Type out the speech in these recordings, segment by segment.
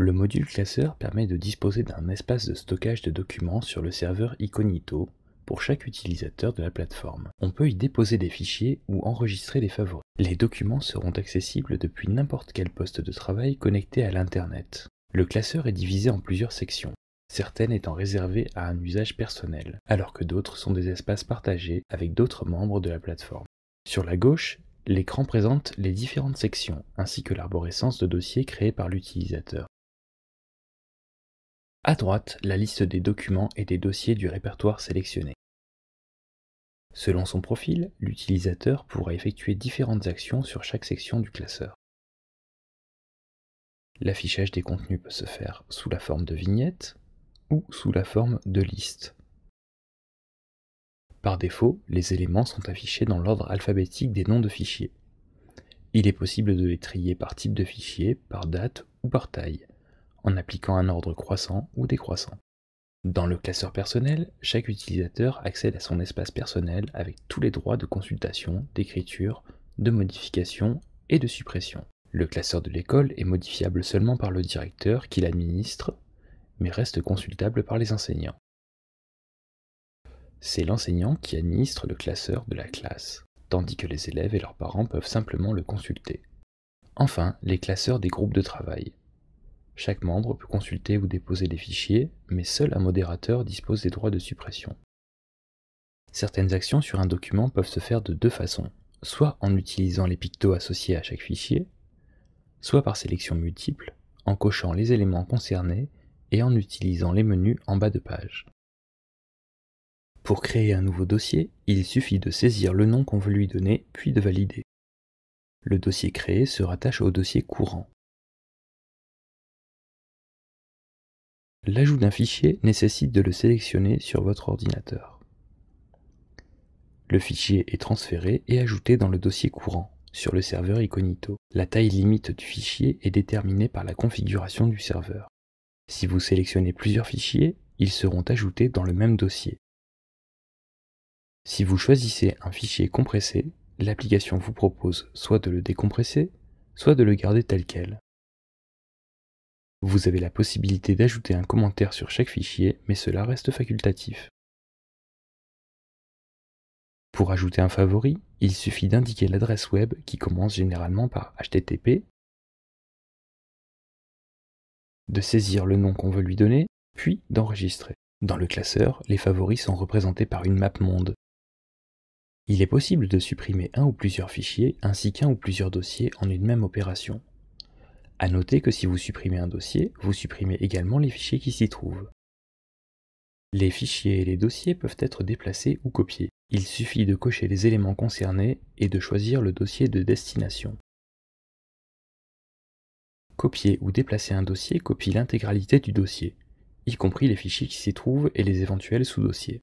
Le module classeur permet de disposer d'un espace de stockage de documents sur le serveur Iconito pour chaque utilisateur de la plateforme. On peut y déposer des fichiers ou enregistrer des favoris. Les documents seront accessibles depuis n'importe quel poste de travail connecté à l'Internet. Le classeur est divisé en plusieurs sections, certaines étant réservées à un usage personnel, alors que d'autres sont des espaces partagés avec d'autres membres de la plateforme. Sur la gauche, l'écran présente les différentes sections, ainsi que l'arborescence de dossiers créés par l'utilisateur. À droite, la liste des documents et des dossiers du répertoire sélectionné. Selon son profil, l'utilisateur pourra effectuer différentes actions sur chaque section du classeur. L'affichage des contenus peut se faire sous la forme de vignettes ou sous la forme de listes. Par défaut, les éléments sont affichés dans l'ordre alphabétique des noms de fichiers. Il est possible de les trier par type de fichier, par date ou par taille, en appliquant un ordre croissant ou décroissant. Dans le classeur personnel, chaque utilisateur accède à son espace personnel avec tous les droits de consultation, d'écriture, de modification et de suppression. Le classeur de l'école est modifiable seulement par le directeur qui l'administre, mais reste consultable par les enseignants. C'est l'enseignant qui administre le classeur de la classe, tandis que les élèves et leurs parents peuvent simplement le consulter. Enfin, les classeurs des groupes de travail. Chaque membre peut consulter ou déposer des fichiers, mais seul un modérateur dispose des droits de suppression. Certaines actions sur un document peuvent se faire de deux façons, soit en utilisant les pictos associés à chaque fichier, soit par sélection multiple, en cochant les éléments concernés et en utilisant les menus en bas de page. Pour créer un nouveau dossier, il suffit de saisir le nom qu'on veut lui donner, puis de valider. Le dossier créé se rattache au dossier courant. L'ajout d'un fichier nécessite de le sélectionner sur votre ordinateur. Le fichier est transféré et ajouté dans le dossier courant, sur le serveur Iconito. La taille limite du fichier est déterminée par la configuration du serveur. Si vous sélectionnez plusieurs fichiers, ils seront ajoutés dans le même dossier. Si vous choisissez un fichier compressé, l'application vous propose soit de le décompresser, soit de le garder tel quel. Vous avez la possibilité d'ajouter un commentaire sur chaque fichier, mais cela reste facultatif. Pour ajouter un favori, il suffit d'indiquer l'adresse web qui commence généralement par HTTP, de saisir le nom qu'on veut lui donner, puis d'enregistrer. Dans le classeur, les favoris sont représentés par une map monde. Il est possible de supprimer un ou plusieurs fichiers ainsi qu'un ou plusieurs dossiers en une même opération. À noter que si vous supprimez un dossier, vous supprimez également les fichiers qui s'y trouvent. Les fichiers et les dossiers peuvent être déplacés ou copiés. Il suffit de cocher les éléments concernés et de choisir le dossier de destination. Copier ou déplacer un dossier copie l'intégralité du dossier, y compris les fichiers qui s'y trouvent et les éventuels sous-dossiers.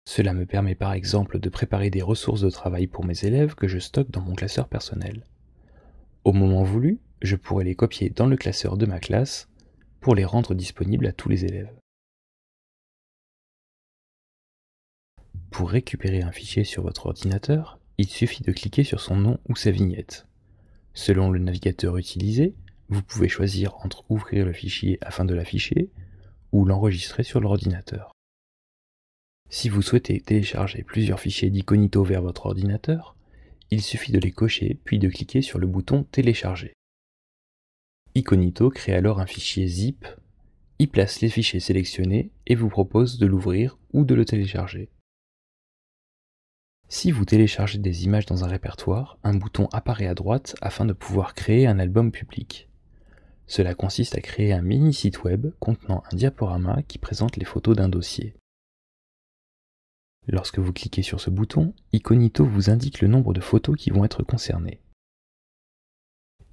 Cela me permet par exemple de préparer des ressources de travail pour mes élèves que je stocke dans mon classeur personnel. Au moment voulu, je pourrai les copier dans le classeur de ma classe pour les rendre disponibles à tous les élèves. Pour récupérer un fichier sur votre ordinateur, il suffit de cliquer sur son nom ou sa vignette. Selon le navigateur utilisé, vous pouvez choisir entre ouvrir le fichier afin de l'afficher ou l'enregistrer sur l'ordinateur. Si vous souhaitez télécharger plusieurs fichiers d'Iconito vers votre ordinateur, il suffit de les cocher puis de cliquer sur le bouton Télécharger. Iconito crée alors un fichier zip, y place les fichiers sélectionnés et vous propose de l'ouvrir ou de le télécharger. Si vous téléchargez des images dans un répertoire, un bouton apparaît à droite afin de pouvoir créer un album public. Cela consiste à créer un mini site web contenant un diaporama qui présente les photos d'un dossier. Lorsque vous cliquez sur ce bouton, Iconito vous indique le nombre de photos qui vont être concernées.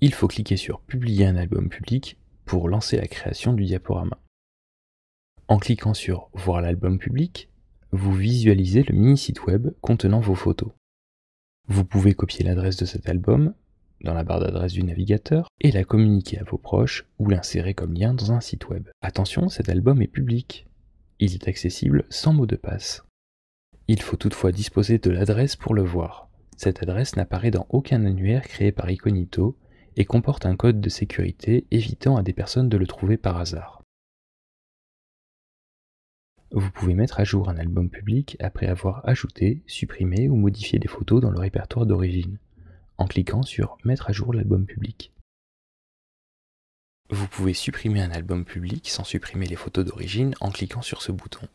Il faut cliquer sur Publier un album public pour lancer la création du diaporama. En cliquant sur Voir l'album public, vous visualisez le mini-site web contenant vos photos. Vous pouvez copier l'adresse de cet album dans la barre d'adresse du navigateur et la communiquer à vos proches ou l'insérer comme lien dans un site web. Attention, cet album est public. Il est accessible sans mot de passe. Il faut toutefois disposer de l'adresse pour le voir. Cette adresse n'apparaît dans aucun annuaire créé par Iconito et comporte un code de sécurité évitant à des personnes de le trouver par hasard. Vous pouvez mettre à jour un album public après avoir ajouté, supprimé ou modifié des photos dans le répertoire d'origine, en cliquant sur « Mettre à jour l'album public ». Vous pouvez supprimer un album public sans supprimer les photos d'origine en cliquant sur ce bouton.